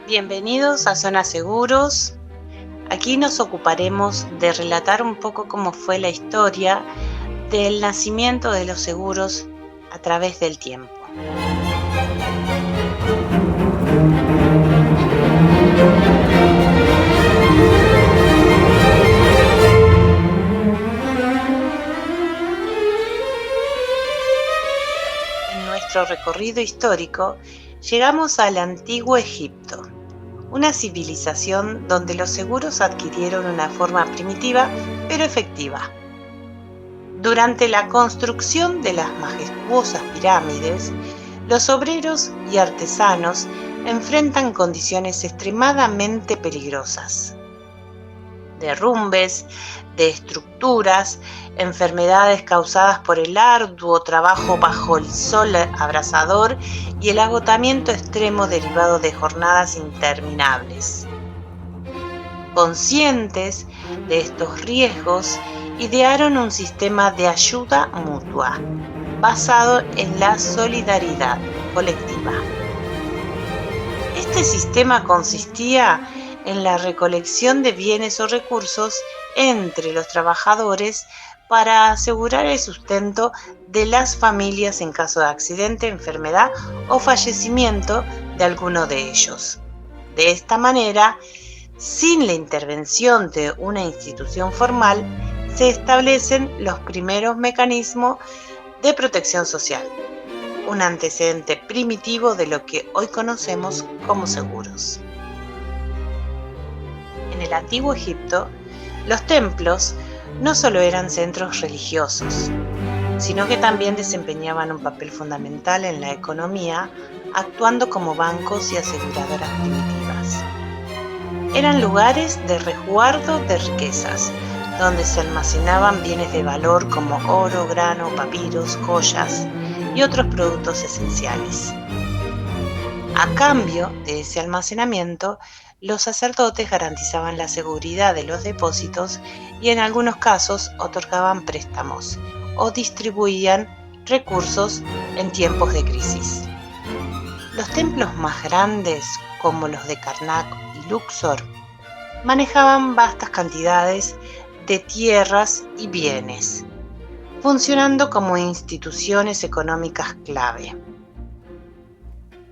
Bienvenidos a Zona Seguros. Aquí nos ocuparemos de relatar un poco cómo fue la historia del nacimiento de los seguros a través del tiempo. En nuestro recorrido histórico, llegamos al antiguo Egipto, una civilización donde los seguros adquirieron una forma primitiva pero efectiva. Durante la construcción de las majestuosas pirámides, los obreros y artesanos enfrentan condiciones extremadamente peligrosas. Derrumbes de estructuras, enfermedades causadas por el arduo trabajo bajo el sol abrasador y el agotamiento extremo derivado de jornadas interminables. Conscientes de estos riesgos, idearon un sistema de ayuda mutua basado en la solidaridad colectiva. Este sistema consistía en la recolección de bienes o recursos entre los trabajadores para asegurar el sustento de las familias en caso de accidente, enfermedad o fallecimiento de alguno de ellos. De esta manera, sin la intervención de una institución formal, se establecen los primeros mecanismos de protección social, un antecedente primitivo de lo que hoy conocemos como seguros. En el antiguo Egipto, los templos no solo eran centros religiosos, sino que también desempeñaban un papel fundamental en la economía, actuando como bancos y aseguradoras primitivas. Eran lugares de resguardo de riquezas, donde se almacenaban bienes de valor como oro, grano, papiros, joyas y otros productos esenciales. A cambio de ese almacenamiento, los sacerdotes garantizaban la seguridad de los depósitos y en algunos casos otorgaban préstamos o distribuían recursos en tiempos de crisis. Los templos más grandes, como los de Karnak y Luxor, manejaban vastas cantidades de tierras y bienes, funcionando como instituciones económicas clave.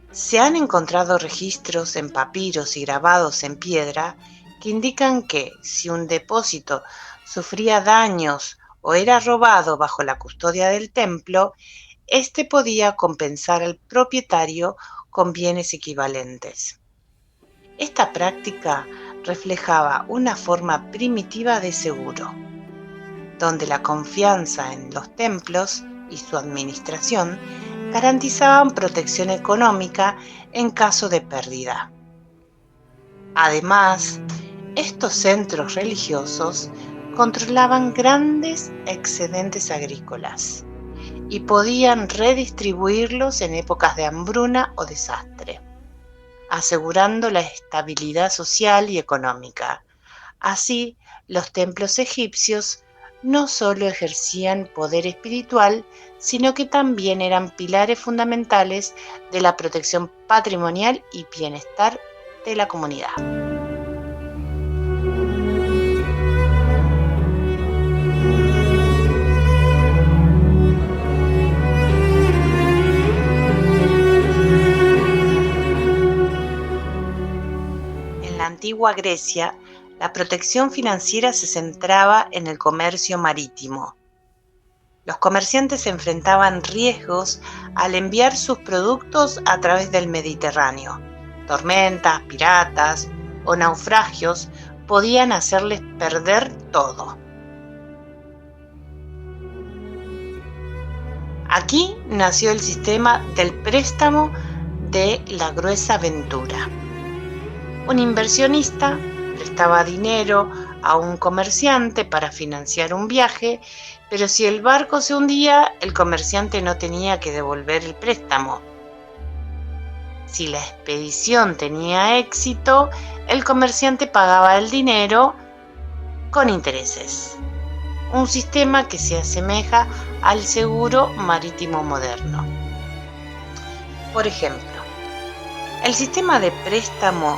Se han encontrado registros en papiros y grabados en piedra que indican que si un depósito sufría daños o era robado bajo la custodia del templo, éste podía compensar al propietario con bienes equivalentes. Esta práctica reflejaba una forma primitiva de seguro, donde la confianza en los templos y su administración garantizaban protección económica en caso de pérdida. Además, estos centros religiosos controlaban grandes excedentes agrícolas y podían redistribuirlos en épocas de hambruna o desastre, asegurando la estabilidad social y económica. Así, los templos egipcios no solo ejercían poder espiritual, sino que también eran pilares fundamentales de la protección patrimonial y bienestar de la comunidad. En la antigua Grecia, la protección financiera se centraba en el comercio marítimo. Los comerciantes se enfrentaban riesgos al enviar sus productos a través del Mediterráneo. Tormentas, piratas o naufragios podían hacerles perder todo. Aquí nació el sistema del préstamo de la gruesa ventura. Un inversionista prestaba dinero a un comerciante para financiar un viaje, pero si el barco se hundía, el comerciante no tenía que devolver el préstamo. Si la expedición tenía éxito, el comerciante pagaba el dinero con intereses. Un sistema que se asemeja al seguro marítimo moderno. Por ejemplo, El sistema de préstamo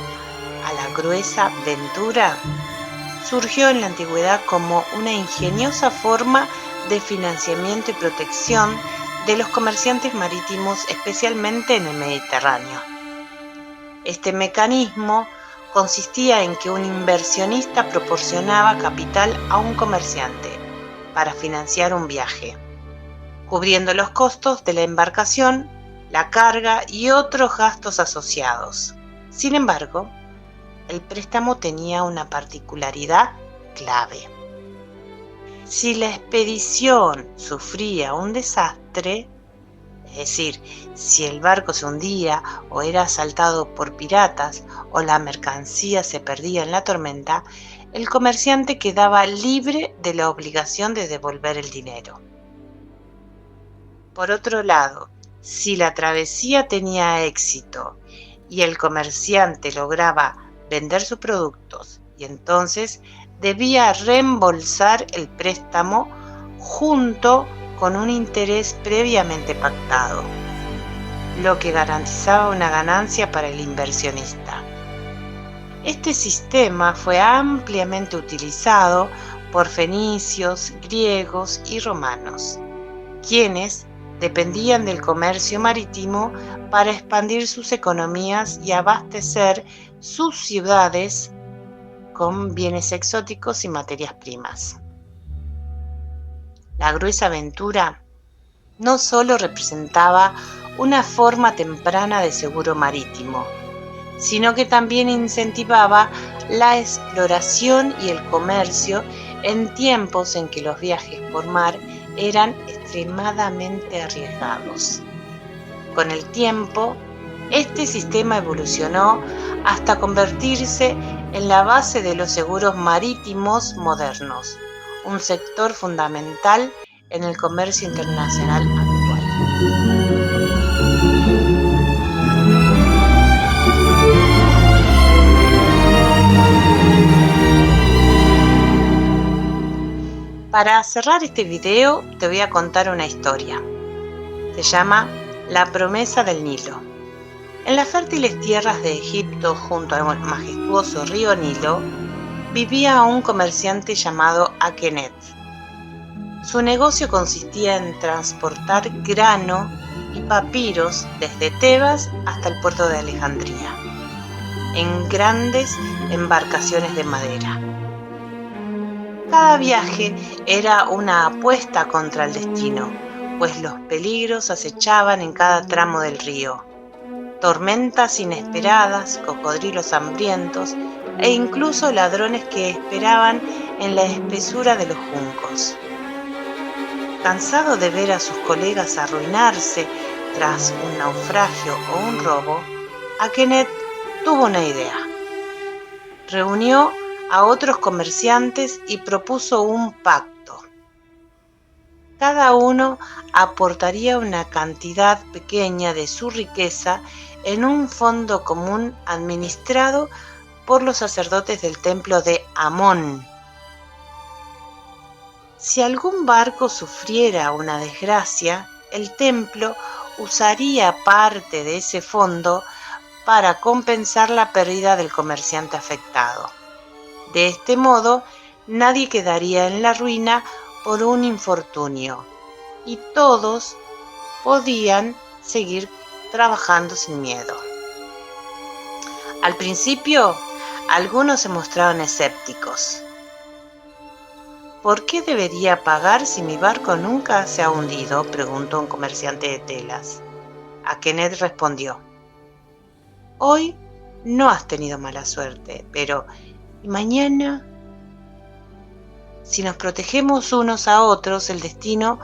a la gruesa ventura surgió en la antigüedad como una ingeniosa forma de financiamiento y protección de los comerciantes marítimos, especialmente en el Mediterráneo. Este mecanismo consistía en que un inversionista proporcionaba capital a un comerciante para financiar un viaje, cubriendo los costos de la embarcación, la carga y otros gastos asociados. Sin embargo, el préstamo tenía una particularidad clave. Si la expedición sufría un desastre, es decir, si el barco se hundía o era asaltado por piratas o la mercancía se perdía en la tormenta, el comerciante quedaba libre de la obligación de devolver el dinero. Por otro lado, si la travesía tenía éxito y el comerciante lograba vender sus productos, y entonces debía reembolsar el préstamo junto con un interés previamente pactado, lo que garantizaba una ganancia para el inversionista. Este sistema fue ampliamente utilizado por fenicios, griegos y romanos, quienes dependían del comercio marítimo para expandir sus economías y abastecer sus ciudades con bienes exóticos y materias primas. La gruesa ventura no solo representaba una forma temprana de seguro marítimo, sino que también incentivaba la exploración y el comercio en tiempos en que los viajes por mar eran extremadamente arriesgados. Con el tiempo, este sistema evolucionó hasta convertirse en la base de los seguros marítimos modernos, un sector fundamental en el comercio internacional actual. Para cerrar este video, te voy a contar una historia. Se llama La promesa del Nilo. En las fértiles tierras de Egipto, junto al majestuoso río Nilo, vivía un comerciante llamado Akenet. Su negocio consistía en transportar grano y papiros desde Tebas hasta el puerto de Alejandría, en grandes embarcaciones de madera. Cada viaje era una apuesta contra el destino, pues los peligros acechaban en cada tramo del río. Tormentas inesperadas, cocodrilos hambrientos e incluso ladrones que esperaban en la espesura de los juncos. Cansado de ver a sus colegas arruinarse tras un naufragio o un robo, Akenet tuvo una idea. Reunió a otros comerciantes y propuso un pacto. Cada uno aportaría una cantidad pequeña de su riqueza en un fondo común administrado por los sacerdotes del templo de Amón. Si algún barco sufriera una desgracia, el templo usaría parte de ese fondo para compensar la pérdida del comerciante afectado. De este modo, nadie quedaría en la ruina por un infortunio y todos podían seguir trabajando sin miedo. Al principio, algunos se mostraron escépticos. ¿Por qué debería pagar si mi barco nunca se ha hundido?, preguntó un comerciante de telas. Akenet respondió: hoy no has tenido mala suerte, pero ¿y mañana? Si nos protegemos unos a otros, el destino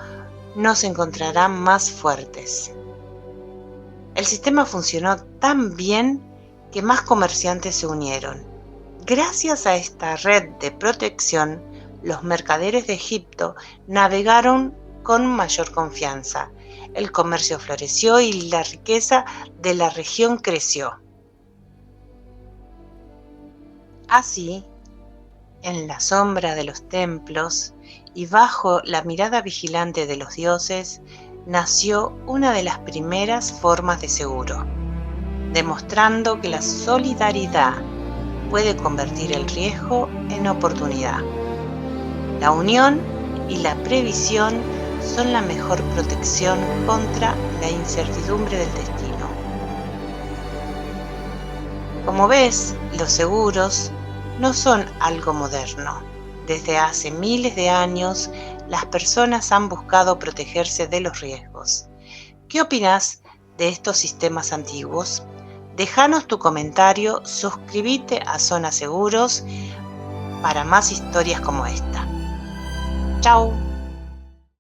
nos encontrará más fuertes. El sistema funcionó tan bien que más comerciantes se unieron. Gracias a esta red de protección, los mercaderes de Egipto navegaron con mayor confianza. El comercio floreció y la riqueza de la región creció. Así, en la sombra de los templos y bajo la mirada vigilante de los dioses, nació una de las primeras formas de seguro, demostrando que la solidaridad puede convertir el riesgo en oportunidad. La unión y la previsión son la mejor protección contra la incertidumbre del destino. Como ves, los seguros no son algo moderno. Desde hace miles de años, las personas han buscado protegerse de los riesgos. ¿Qué opinas de estos sistemas antiguos? Déjanos tu comentario, suscríbete a Zona Seguros para más historias como esta. Chao.